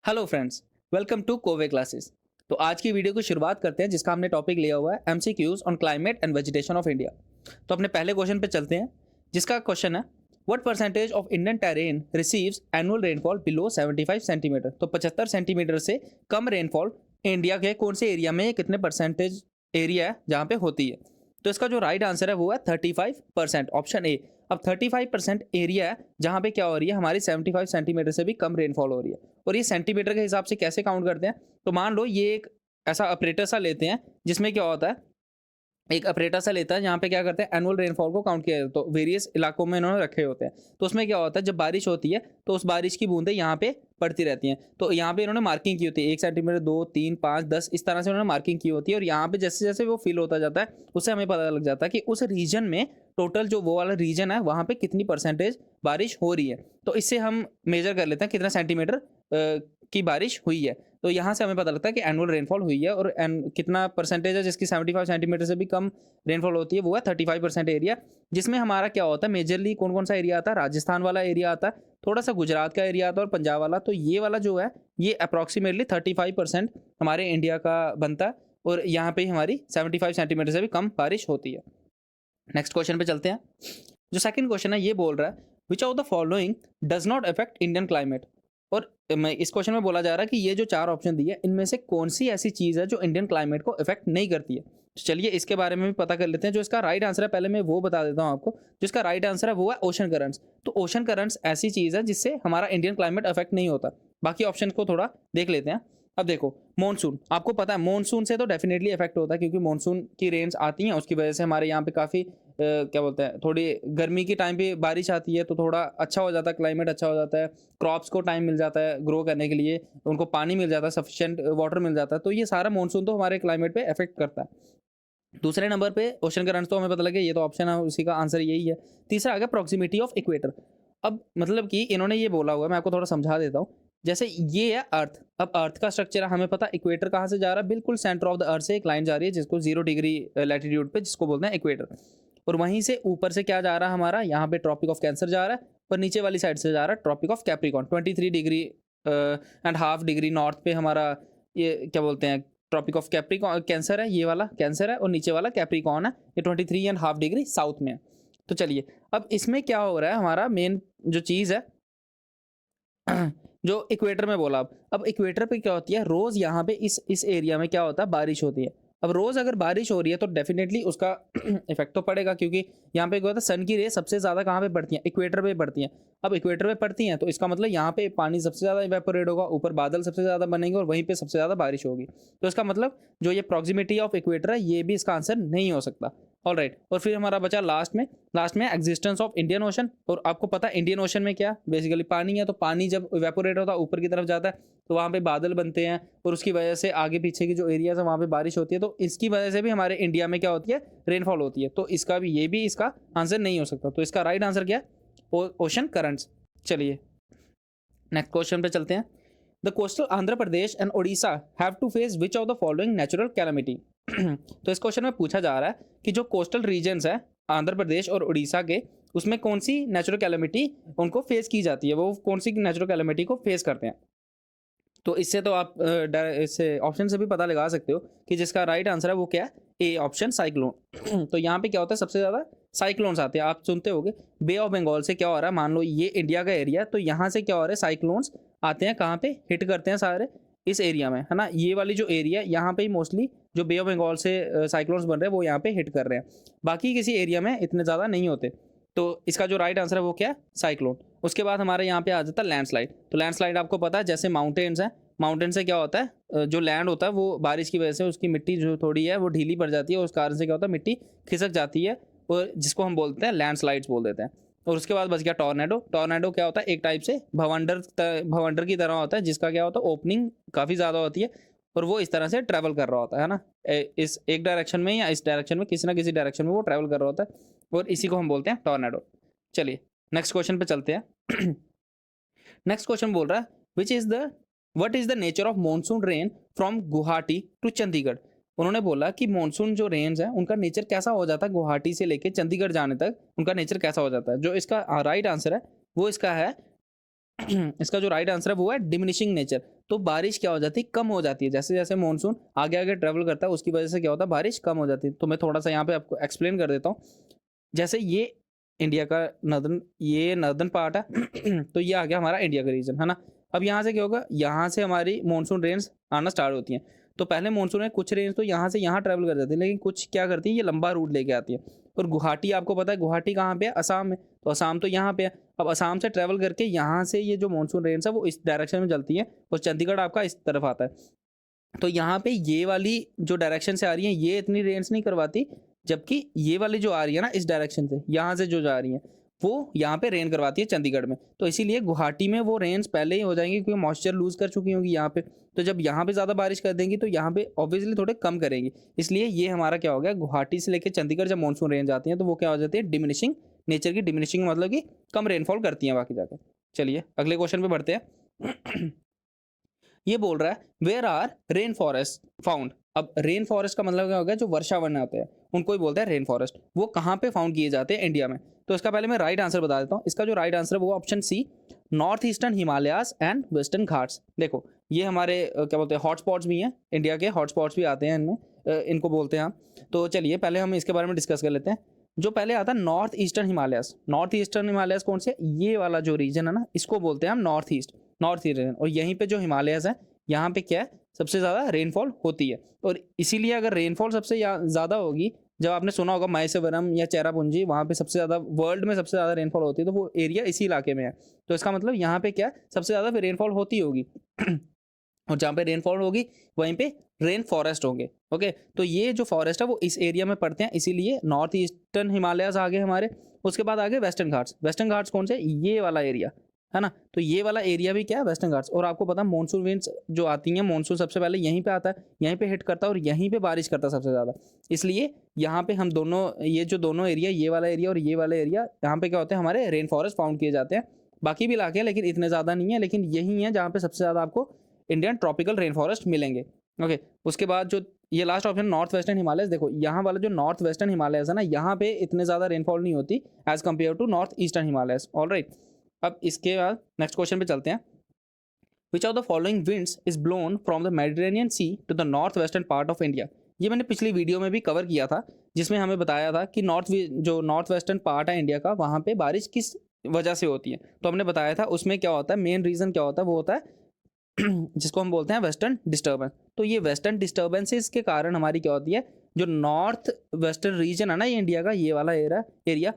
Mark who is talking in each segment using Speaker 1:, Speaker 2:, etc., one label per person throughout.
Speaker 1: Hello friends, welcome to Kove classes. तो आज की वीडियो की शुरुआत करते हैं जिसका हमने टॉपिक लिया हुआ है MCQs on climate and vegetation of India. तो अपने पहले क्वेश्चन पे चलते हैं जिसका क्वेश्चन है what percentage of Indian terrain receives annual rainfall below 75 centimetre. तो 75 सेंटीमीटर से कम रेनफॉल इंडिया के कौन से एरिया में कितने परसेंटेज एरिया है जहाँ पे होती है। तो इसका जो राइट आंसर है वो है 35%, ऑप्शन ए। अब 35% एरिया है जहाँ पे क्या हो रही है, हमारी 75 सेंटीमीटर से भी कम रेनफॉल हो रही है। और ये सेंटीमीटर के हिसाब से कैसे काउंट करते हैं, तो मान लो ये एक ऐसा ऑपरेटर सा लेते हैं जिसमें क्या होता है, एक ऑपरेटर सा लेता है जहाँ पे क्या करते हैं एनुअल रेनफॉल को काउंट किया जाता है। तो वेरियस इलाकों में इन्होंने रखे होते हैं। तो उसमें क्या होता है, जब बारिश होती है तो उस बारिश की बूंदें यहाँ पे पड़ती रहती हैं। तो यहाँ पे इन्होंने मार्किंग की होती है 1 सेंटीमीटर, 2, 3, 5, 10, इस तरह से उन्होंने मार्किंग की होती है। और यहाँ पे जैसे जैसे वो फिल होता जाता है उससे हमें पता लग जाता है कि उस रीजन में टोटल जो वो वाला रीजन है वहाँ पे कितनी परसेंटेज बारिश हो रही है। तो इससे हम मेजर कर लेते हैं कितना सेंटीमीटर की बारिश हुई है। तो यहाँ से हमें पता लगता है कि एनुअल रेनफॉल हुई है। और कितना परसेंटेज है जिसकी 75 सेंटीमीटर से भी कम रेनफॉल होती है, वो है 35% एरिया। जिसमें हमारा क्या होता है, मेजरली कौन कौन सा एरिया आता है, राजस्थान वाला एरिया आता है, थोड़ा सा गुजरात का एरिया आता है और पंजाब वाला। तो ये वाला जो है ये अप्रॉक्सीमेटली 35% हमारे इंडिया का बनता है। और यहाँ पे ही हमारी 75 सेंटीमीटर से भी कम बारिश होती है। नेक्स्ट क्वेश्चन पे चलते हैं। जो सेकंड क्वेश्चन है ये बोल रहा है which of the following does not affect Indian climate. और मैं इस क्वेश्चन में बोला जा रहा है कि ये जो चार ऑप्शन दिए इनमें से कौन सी ऐसी चीज है जो इंडियन क्लाइमेट को इफेक्ट नहीं करती है। तो चलिए इसके बारे में भी पता कर लेते हैं। जो इसका राइट आंसर है पहले मैं वो बता देता हूँ आपको। जिसका राइट आंसर है वो है ओशन करंट्स। तो ओशन करंट्स ऐसी चीज है जिससे हमारा इंडियन क्लाइमेट अफेक्ट नहीं होता। बाकी ऑप्शन को थोड़ा देख लेते हैं। अब देखो, मॉनसून आपको पता है, मॉनसून से तो डेफिनेटली इफेक्ट होता है क्योंकि मॉनसून की रेंज आती हैं, उसकी वजह से हमारे यहाँ पे काफ़ी क्या बोलते हैं, थोड़ी गर्मी के टाइम पे बारिश आती है तो थोड़ा अच्छा हो जाता है, क्लाइमेट अच्छा हो जाता है, क्रॉप्स को टाइम मिल जाता है ग्रो करने के लिए, उनको पानी मिल जाता है, सफिशिएंट वाटर मिल जाता है। तो ये सारा मॉनसून तो हमारे क्लाइमेट पे इफेक्ट करता है। दूसरे नंबर पे ओशन करंट्स, तो हमें पता लगे ये तो ऑप्शन है, उसी का आंसर यही है। तीसरा आ गया प्रॉक्सिमिटी ऑफ इक्वेटर। अब मतलब कि इन्होंने ये बोला हुआ है, मैं आपको थोड़ा समझा देता हूँ। जैसे ये है अर्थ, अब अर्थ का स्ट्रक्चर हमें पता, इक्वेटर कहाँ से जा रहा है, बिल्कुल सेंटर ऑफ द अर्थ से एक लाइन जा रही है जिसको 0 डिग्री लैटिट्यूड पे, जिसको बोलते हैं इक्वेटर। और वहीं से ऊपर से क्या जा रहा है हमारा, यहाँ पे ट्रॉपिक ऑफ कैंसर जा रहा है। और नीचे वाली साइड से जा रहा है tropic of Capricorn, 23 degree and half degree north पे हमारा ये क्या बोलते हैं, ट्रॉपिक ऑफ कैप्रिकॉन कैंसर है, ये वाला कैंसर है, और नीचे वाला कैप्रिकॉन है, ये 23.5 डिग्री साउथ में है। तो चलिए, अब इसमें क्या हो रहा है, हमारा मेन जो चीज़ है जो इक्वेटर में बोला। अब इक्वेटर पे क्या होती है, रोज यहाँ पे इस एरिया में क्या होता है, बारिश होती है। अब रोज अगर बारिश हो रही है तो डेफिनेटली उसका इफेक्ट तो पड़ेगा, क्योंकि यहाँ पे क्या होता है, सन की रे सबसे ज्यादा कहाँ पे पड़ती है, इक्वेटर पे पड़ती है। अब इक्वेटर पे पड़ती हैं तो इसका मतलब यहाँ पे पानी सबसे ज्यादा इवेपोरेट होगा, ऊपर बादल सबसे ज्यादा बनेंगे और वहीं पे सबसे ज्यादा बारिश होगी। तो इसका मतलब जो ये प्रॉक्सिमिटी ऑफ इक्वेटर है ये भी इसका आंसर नहीं हो सकता। ऑल राइट, और फिर हमारा बचा लास्ट में एग्जिस्टेंस ऑफ इंडियन ओशन। और आपको पता है इंडियन ओशन में क्या बेसिकली पानी है। तो पानी जब इवेपोरेट होता है ऊपर की तरफ जाता है तो वहाँ पे बादल बनते हैं, और उसकी वजह से आगे पीछे की जो एरियाज है वहाँ पे बारिश होती है। तो इसकी वजह से भी हमारे इंडिया में क्या होती है, रेनफॉल होती है। तो इसका भी ये भी इसका आंसर नहीं हो सकता। तो इसका राइट आंसर क्या है, ओशन करंट्स। चलिए नेक्स्ट क्वेश्चन पे चलते हैं। The coastal Andhra Pradesh and Odisha have to face which of the following natural calamity. तो इस क्वेश्चन में पूछा जा रहा है कि जो कोस्टल रीजन्स है आंध्र प्रदेश और उड़ीसा के, उसमें कौन सी नेचुरल कैलामिटी उनको फेस की जाती है, वो कौन सी नेचुरल कैलामिटी को फेस करते हैं। तो इससे तो आप इससे ऑप्शन से भी पता लगा सकते हो कि जिसका राइट आंसर है वो क्या है, ए ऑप्शन साइक्लोन। तो यहाँ पे क्या होता है, सबसे ज़्यादा साइक्लोन्स आते हैं। आप सुनते होगे बे ऑफ बंगाल से क्या हो रहा है, मान लो ये इंडिया का एरिया, तो यहाँ से क्या हो रहा है, साइक्लोन्स आते हैं, कहाँ पे हिट करते हैं सारे इस एरिया में, है ना। ये वाली जो एरिया यहाँ पे ही मोस्टली जो बे ऑफ बंगाल से साइक्लोन्स बन रहे हैं वो यहाँ पे हिट कर रहे हैं। बाकी किसी एरिया में इतने ज़्यादा नहीं होते। तो इसका जो राइट आंसर है वो क्या है, साइक्लोन। उसके बाद हमारे यहाँ पे आ जाता है लैंडस्लाइड। तो लैंडस्लाइड आपको पता है, जैसे माउंटेन्स हैं, माउंटेन से क्या होता है, जो लैंड होता है वो बारिश की वजह से उसकी मिट्टी जो थोड़ी है वो ढीली पड़ जाती है, उस कारण से क्या होता है, मिट्टी खिसक जाती है, और जिसको हम बोलते हैं लैंडस्लाइड्स बोल देते हैं। और उसके बाद बच गया टॉर्नेडो। टॉर्नेडो क्या होता है, एक टाइप से भवंडर की तरह होता है, जिसका क्या होता है, ओपनिंग काफ़ी ज़्यादा होती है और वो इस तरह से ट्रैवल कर रहा होता है ना, इस एक डायरेक्शन में या इस डायरेक्शन में, किसी ना किसी डायरेक्शन में वो ट्रैवल कर रहा होता है, और इसी को हम बोलते हैं टॉर्नेडो। चलिए नेक्स्ट क्वेश्चन पे चलते हैं। नेक्स्ट क्वेश्चन बोल रहा है which is the what is the nature of monsoon rain from Guwahati to Chandigarh. उन्होंने बोला कि मॉनसून जो रेन्स है उनका नेचर कैसा हो जाता है, गुवाहाटी से लेके चंडीगढ़ जाने तक उनका नेचर कैसा हो जाता है। जो इसका राइट आंसर है वो इसका है इसका जो राइट आंसर है वो है डिमिनिशिंग नेचर। तो बारिश क्या हो जाती है, कम हो जाती है। जैसे जैसे मानसून आगे आगे ट्रेवल करता है उसकी वजह से क्या होता है, बारिश कम हो जाती है। तो मैं थोड़ा सा यहाँ पे आपको एक्सप्लेन कर देता हूँ। जैसे ये इंडिया का नर्दर्न पार्ट है तो ये आ गया हमारा इंडिया का रीजन, है ना। अब यहाँ से क्या होगा, यहाँ से हमारी मानसून रेंज आना स्टार्ट होती हैं। तो पहले मानसून में कुछ रेंज तो यहाँ से यहाँ ट्रैवल कर जाती है, लेकिन कुछ क्या करती है, ये लंबा रूट लेके आती है। और गुवाहाटी आपको पता है, गुवाहाटी कहाँ पे है, असम में। तो असम तो यहाँ पे है। अब असम से ट्रैवल करके यहाँ से ये जो मानसून रेंज है वो इस डायरेक्शन में चलती है और चंडीगढ़ आपका इस तरफ आता है। तो यहाँ पे ये वाली जो डायरेक्शन से आ रही है ये इतनी रेंज नहीं करवाती, जबकि ये वाली जो आ रही है ना इस डायरेक्शन से, यहाँ से जो जा रही है वो यहाँ पे रेन करवाती है चंडीगढ़ में। तो इसीलिए गुवाहाटी में वो रेंज पहले ही हो जाएंगी क्योंकि मॉइस्चर लूज कर चुकी होगी यहाँ पे। तो जब यहाँ पे ज़्यादा बारिश कर देंगी तो यहाँ पे ऑब्वियसली थोड़े कम करेंगी। इसलिए ये हमारा क्या हो गया, गुवाहाटी से लेकर चंडीगढ़ जब मानसून रेंज आती है तो वो क्या हो जाती है, डिमिनिशिंग नेचर की। डिमिनिशिंग मतलब कि कम रेनफॉल करती हैं बाकी जाकर। चलिए अगले क्वेश्चन पे बढ़ते हैं। ये बोल रहा है where are rain forest found. अब रेन फॉरेस्ट का मतलब क्या हो गया, जो वर्षावन होते हैं उनको ही बोलते हैं रेन फॉरेस्ट। वो कहाँ पे फाउंड किए जाते हैं इंडिया में। तो इसका पहले मैं राइट आंसर बता देता हूँ। इसका जो राइट आंसर है वो option C, north eastern Himalayas and western Ghats. देखो ये हमारे क्या बोलते हैं, हॉटस्पॉट्स भी हैं, इंडिया के हॉटस्पॉट्स भी आते हैं इनमें, इनको बोलते हैं हम। तो चलिए पहले हम इसके बारे में डिस्कस कर लेते हैं। जो पहले आता है north eastern Himalayas. North eastern Himalayas कौन से, ये वाला जो रीजन है ना इसको बोलते हैं हम नॉर्थ ईस्ट रीजन। और यहीं पे जो हिमालयाज है यहाँ पे क्या है, सबसे ज़्यादा रेनफॉल होती है। और इसीलिए अगर रेनफॉल सबसे ज़्यादा होगी, जब आपने सुना होगा माहेश्वरम या चेरापूंजी, वहाँ पे सबसे ज़्यादा वर्ल्ड में सबसे ज़्यादा रेनफॉल होती है, तो वो एरिया इसी इलाके में है। तो इसका मतलब यहाँ पे क्या सबसे ज़्यादा रेनफॉल होती होगी। और जहाँ पे रेनफॉल होगी वहीं पे रेन फॉरेस्ट होंगे। ओके, तो ये जो फॉरेस्ट है वो इस एरिया में पड़ते हैं, इसीलिए नॉर्थ ईस्टर्न हिमालयाज आगे हमारे। उसके बाद आगे वेस्टर्न घाट्स। वेस्टर्न घाट्स कौन से, ये वाला एरिया है ना। तो ये वाला एरिया भी क्या है, वेस्टर्न घाट्स। और आपको पता है मानसून विंड्स जो आती हैं, मानसून सबसे पहले यहीं पे आता है, यहीं पे हिट करता है और यहीं पे बारिश करता है सबसे ज़्यादा। इसलिए यहाँ पे हम दोनों, ये जो दोनों एरिया, ये वाला एरिया और ये वाला एरिया, यहाँ पे क्या होते हैं, हमारे रेन फॉरेस्ट फाउंड किए जाते हैं। बाकी भी इलाके हैं लेकिन इतने ज़्यादा नहीं है, लेकिन यही है जहाँ पे सबसे ज़्यादा आपको इंडियन ट्रॉपिकल रेन फॉरेस्ट मिलेंगे। ओके, उसके बाद जो ये last option north western Himalayas, देखो यहाँ वाला जो नॉर्थ वेस्टर्न हिमालयस है ना, यहाँ पे इतने ज़्यादा रेनफॉल नहीं होती as compare to north eastern Himalayas. Alright, अब इसके बाद नेक्स्ट क्वेश्चन पे चलते हैं। Which of the following winds is blown from the Mediterranean sea to the north western part of India. ये मैंने पिछली वीडियो में भी कवर किया था, जिसमें हमें बताया था कि जो नॉर्थ वेस्टर्न पार्ट है इंडिया का, वहाँ पे बारिश किस वजह से होती है। तो हमने बताया था उसमें क्या होता है, मेन रीज़न क्या होता है, वो होता है जिसको हम बोलते हैं वेस्टर्न डिस्टर्बेंस। तो ये वेस्टर्न डिस्टर्बेंसेस के कारण हमारी क्या होती है, जो नॉर्थ वेस्टर्न रीजन है ना ये इंडिया का, ये वाला एरिया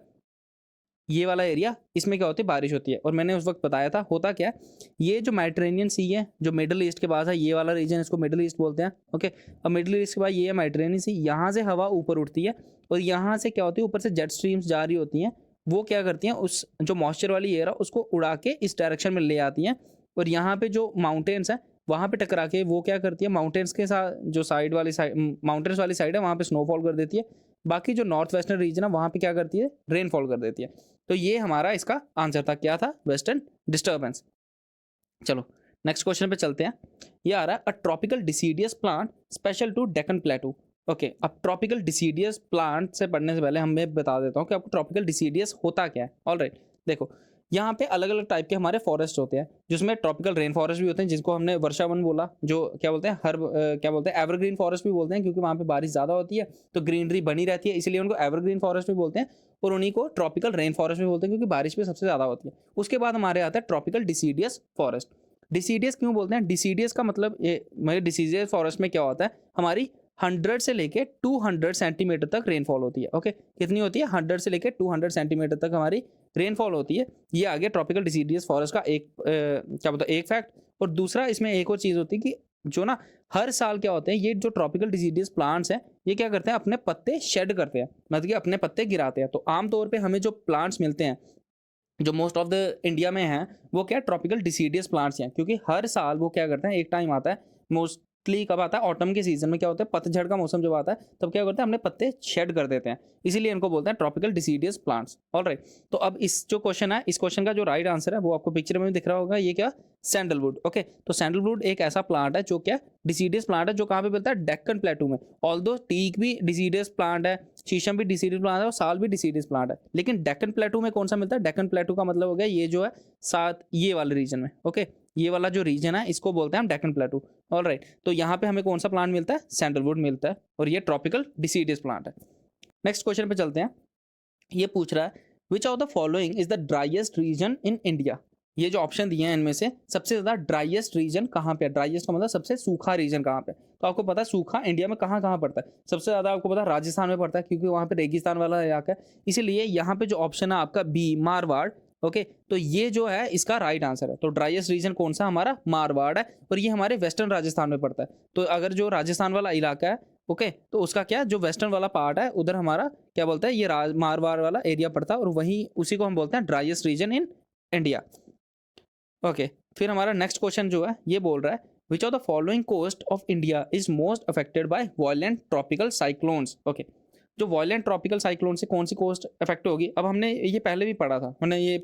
Speaker 1: ये वाला एरिया, इसमें क्या होती है, बारिश होती है। और मैंने उस वक्त बताया था होता क्या है, ये जो मेडिटेरेनियन सी है जो मिडिल ईस्ट के पास है, ये वाला रीजन, इसको मिडिल ईस्ट बोलते हैं। ओके, अब मिडिल ईस्ट के बाद ये है मेडिटेरेनियन सी, यहाँ से हवा ऊपर उठती है और यहाँ से क्या होती है, ऊपर से जेट स्ट्रीम्स जा रही होती हैं। वो क्या करती हैं, उस जो मॉइस्चर वाली एयर है उसको उड़ा के इस डायरेक्शन में ले आती हैं। और यहाँ पे जो माउंटेन्स हैं वहाँ पे टकरा के वो क्या करती है, माउंटेन्स के साथ जो माउंटेन्स वाली साइड है वहाँ पे स्नोफॉल कर देती है। बाकी जो नॉर्थ वेस्टर्न रीजन है वहाँ पे क्या करती है, रेनफॉल कर देती है। तो ये हमारा इसका आंसर था, क्या था, वेस्टर्न डिस्टर्बेंस। चलो नेक्स्ट क्वेश्चन पे चलते हैं। ये आ रहा है a tropical deciduous plant special to Deccan plateau. Okay, अब ट्रॉपिकल डिसीडियस प्लांट से पढ़ने से पहले हम मैं बता देता हूँ कि आपको ट्रॉपिकल डिसीडियस होता क्या है। ऑलराइट, देखो यहाँ पे अलग अलग टाइप के हमारे फॉरेस्ट होते हैं, जिसमें ट्रॉपिकल रेन फॉरेस्ट भी होते हैं, जिसको हमने वर्षावन बोला, जो क्या बोलते हैं क्या बोलते हैं, एवरग्रीन फॉरेस्ट भी बोलते हैं, क्योंकि वहाँ पे बारिश ज़्यादा होती है तो ग्रीनरी बनी रहती है, इसीलिए उनको एवरग्रीन फॉरेस्ट भी बोलते हैं। और उन्हीं को ट्रॉपिकल रेन फॉरेस्ट भी बोलते हैं क्योंकि बारिश भी सबसे ज़्यादा होती है। उसके बाद हमारे आता है ट्रॉपिकल डिसीडियस फॉरेस्ट। डिसीडियस क्यों बोलते हैं, डिसीडियस का मतलब ये डिसीडियस फॉरेस्ट में क्या होता है, हमारी 100 से लेके 200 सेंटीमीटर तक रेनफॉल होती है। ओके, कितनी होती है, 100 से लेके 200 सेंटीमीटर तक हमारी रेनफॉल होती है। ये आ गया ट्रॉपिकल डिसीडियस फॉरेस्ट का एक क्या बोलते हैं, एक फैक्ट। और दूसरा इसमें एक और चीज़ होती है कि जो ना हर साल क्या होते हैं, ये जो ट्रॉपिकल डिसीडियस प्लांट्स हैं ये क्या करते हैं, अपने पत्ते शेड करते हैं, मतलब कि अपने पत्ते गिराते हैं। तो आमतौर पर हमें जो प्लांट्स मिलते हैं जो मोस्ट ऑफ द इंडिया में हैं, वो क्या ट्रॉपिकल डिसीडियस प्लांट्स हैं, क्योंकि हर साल वो क्या करते हैं, एक टाइम आता है, मोस्ट मोस्टली कब आता है, ऑटम के सीजन में क्या होता है, पतझड़ का मौसम जब आता है तब क्या करते हैं, अपने पत्ते शेड कर देते हैं, इसीलिए इनको बोलते हैं ट्रॉपिकल डिसीडियस प्लांट्स। ऑलराइट, तो अब इस जो क्वेश्चन है, इस क्वेश्चन का जो राइट आंसर है वो आपको पिक्चर में भी दिख रहा होगा, ये क्या, सैंडलवुड। ओके, तो सैंडलवुड एक ऐसा प्लांट है जो क्या डिसीडियस प्लांट है, जो कहाँ पे मिलता है, डेक्कन प्लेटू में। ऑल्दो टीक भी डिसीडियस प्लांट है, शीशम भी डिसीडियस प्लांट है और साल भी डिसीडियस प्लांट है, लेकिन डेक्कन प्लेटू में कौन सा मिलता है, डेक्कन प्लेटू का मतलब हो गया ये जो है साथ ये वाले रीजन में। ओके, ये वाला जो रीजन है इसको बोलते हैं हम डेक्कन प्लेटू। ऑलराइट, तो यहाँ पे हमें कौन सा प्लांट मिलता है, सैंडलवुड मिलता है, और ये ट्रॉपिकल डिसीडियस प्लांट है। नेक्स्ट क्वेश्चन पे चलते हैं। ये पूछ रहा है which of the following is the driest region in India. ये जो ऑप्शन दिए हैं इनमें से सबसे ज्यादा ड्राइएस्ट रीजन कहाँ पे है, ड्राइएस्ट का मतलब सबसे सूखा रीजन कहाँ पे, तो आपको पता है सूखा इंडिया में कहाँ कहाँ पड़ता है, सबसे ज्यादा आपको पता है राजस्थान में पड़ता है, क्योंकि वहाँ पे रेगिस्तान वाला इलाका है, इसीलिए यहाँ पे जो ऑप्शन है आपका बी, मारवाड़। ओके, तो ये जो है इसका राइट आंसर है। तो ड्राइएस्ट रीजन कौन सा, हमारा मारवाड़ है, और ये हमारे वेस्टर्न राजस्थान में पड़ता है। तो अगर जो राजस्थान वाला इलाका है, ओके, तो उसका क्या, जो वेस्टर्न वाला पार्ट है उधर हमारा क्या बोलता है, ये मारवाड़ वाला एरिया पड़ता है, और वही उसी को हम बोलते हैं driest region in India. Okay, फिर हमारा नेक्स्ट क्वेश्चन जो है ये बोल रहा है which of the following coast of India is most affected by violent tropical cyclones. Okay, जो वायलेंट ट्रॉपिकल साइक्लोन से कौन सी कोस्ट अफेक्ट होगी, अब हमने ये पहले भी पढ़ा था, हमने ये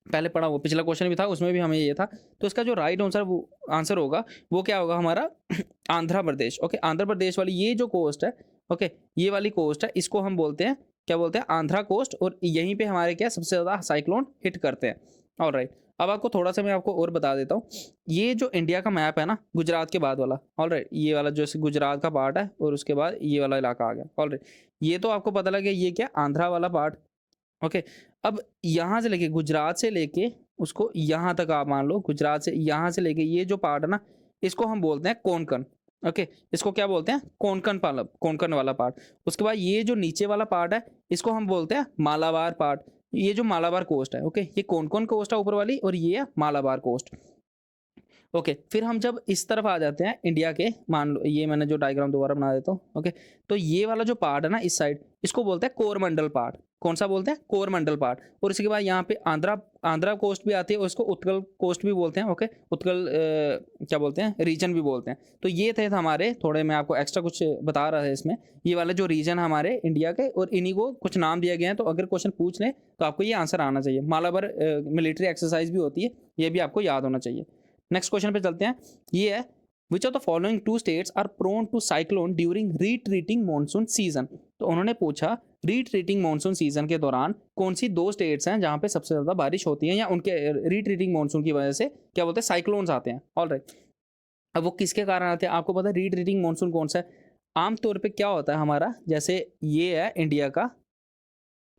Speaker 1: पहले पढ़ा, वो पिछला क्वेश्चन भी था उसमें भी हमें ये था, तो इसका जो राइट आंसर होगा वो क्या होगा हमारा आंध्र प्रदेश। ओके, आंध्र प्रदेश वाली ये जो कोस्ट है, ओके, ये वाली कोस्ट है, इसको हम बोलते हैं क्या बोलते हैं, आंध्रा कोस्ट, और यहीं पे हमारे क्या सबसे ज़्यादा साइक्लोन हिट करते हैं। ऑलराइट, अब आपको थोड़ा सा मैं आपको और बता देता हूँ, ये जो इंडिया का मैप है ना, गुजरात के बाद वाला, ऑलराइट, ये वाला जो गुजरात का पार्ट है और उसके बाद ये वाला इलाका आ गया। ऑलराइट, ये तो आपको पता लगे ये क्या, आंध्रा वाला पार्ट। ओके, अब यहाँ से लेके गुजरात से लेके उसको यहाँ तक आप मान लो, गुजरात से यहाँ से लेके ये जो पार्ट है ना, इसको हम बोलते हैं कोंकण। ओके, इसको क्या बोलते हैं, कोंकण पार्ट, कोंकण वाला पार्ट। उसके बाद ये जो नीचे वाला पार्ट है इसको हम बोलते हैं मालाबार पार्ट, ये जो मालाबार कोस्ट है। ओके, ये कोंकण कोस्ट है ऊपर वाली, और ये है मालाबार कोस्ट। ओके, फिर हम जब इस तरफ आ जाते हैं इंडिया के, मान लो ये मैंने जो डायग्राम दोबारा बना देता हूँ। ओके, तो ये वाला जो पार्ट है ना इस साइड, इसको बोलते हैं कोरमंडल पार्ट। कौन सा बोलते हैं, कोरमंडल पार्ट। और इसके बाद यहाँ पे आंध्रा कोस्ट भी आती है, और इसको उत्कल कोस्ट भी बोलते हैं। ओके, उत्कल क्या बोलते हैं, रीजन भी बोलते हैं। तो ये थे हमारे थोड़े, मैं आपको एक्स्ट्रा कुछ बता रहा है इसमें, ये वाले जो रीजन हमारे इंडिया के, और इन्हीं को कुछ नाम दिया गया है, तो अगर क्वेश्चन पूछ लें तो आपको ये आंसर आना चाहिए। मालाबार मिलिट्री एक्सरसाइज भी होती है, ये भी आपको याद होना चाहिए। नेक्स्ट क्वेश्चन पे चलते हैं। ये है which of the following two states are prone to cyclone during retreating monsoon season. तो उन्होंने पूछा रीट्रीटिंग मानसून सीजन के दौरान कौन सी दो स्टेट्स हैं जहां पे सबसे ज्यादा बारिश होती है, या उनके रीट्रीटिंग मानसून की वजह से क्या बोलते हैं, साइक्लोन्स आते हैं। ऑलराइट, अब वो किसके कारण आते हैं, आपको पता है रीट्रीटिंग मानसून कौन सा है। आमतौर पे क्या होता है हमारा, जैसे ये है इंडिया का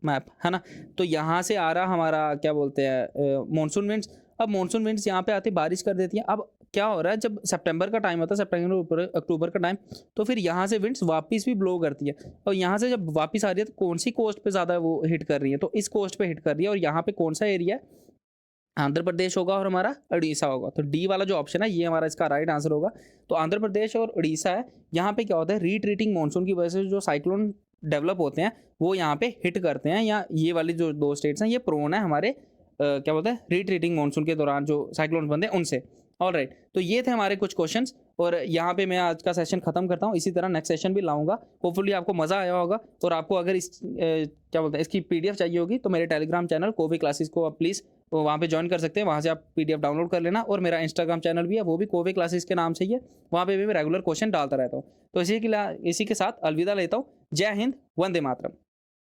Speaker 1: मैप है ना, तो यहाँ से आ रहा हमारा क्या बोलते हैं मानसून विंड्स। अब मानसून विंड्स यहाँ पे आते बारिश कर देती हैं। अब क्या हो रहा है, जब सितंबर का टाइम होता है, सितंबर अक्टूबर का टाइम, तो फिर यहाँ से विंड्स वापस भी ब्लो करती है, और यहाँ से जब वापस आ रही है तो कौन सी कोस्ट पे ज़्यादा वो हिट कर रही है, तो इस कोस्ट पे हिट कर रही है, और यहाँ पे कौन सा एरिया है, आंध्र प्रदेश होगा और हमारा उड़ीसा होगा। तो डी वाला जो ऑप्शन है ये हमारा इसका राइट आंसर होगा। तो आंध्र प्रदेश और उड़ीसा है, यहाँ पे क्या होता है, रीट्रीटिंग मानसून की वजह से जो साइक्लोन डेवलप होते हैं वो यहाँ पे हिट करते हैं, या ये वाली जो दो स्टेट्स हैं ये प्रोन है हमारे क्या बोलते हैं, रीट्रीटिंग मानसून के दौरान जो साइक्लोन बनते हैं उनसे। ऑलराइट, तो ये थे हमारे कुछ क्वेश्चंस, और यहाँ पे मैं आज का सेशन खत्म करता हूँ। इसी तरह नेक्स्ट सेशन भी लाऊंगा, होपफुली आपको मज़ा आया होगा। और आपको अगर इस क्या बोलते हैं इसकी PDF चाहिए होगी तो मेरे टेलीग्राम चैनल कोवे क्लासेस को आप प्लीज़ वहाँ पे ज्वाइन कर सकते हैं, वहाँ से आप PDF डाउनलोड कर लेना। और मेरा इंस्टाग्राम चैनल भी है, वो भी कोवे क्लासेस के नाम से ही है, वहाँ पे भी मैं रेगुलर क्वेश्चन डालता रहता हूँ। तो इसी के साथ अलविदा लेता हूँ। जय हिंद, वंदे मातरम।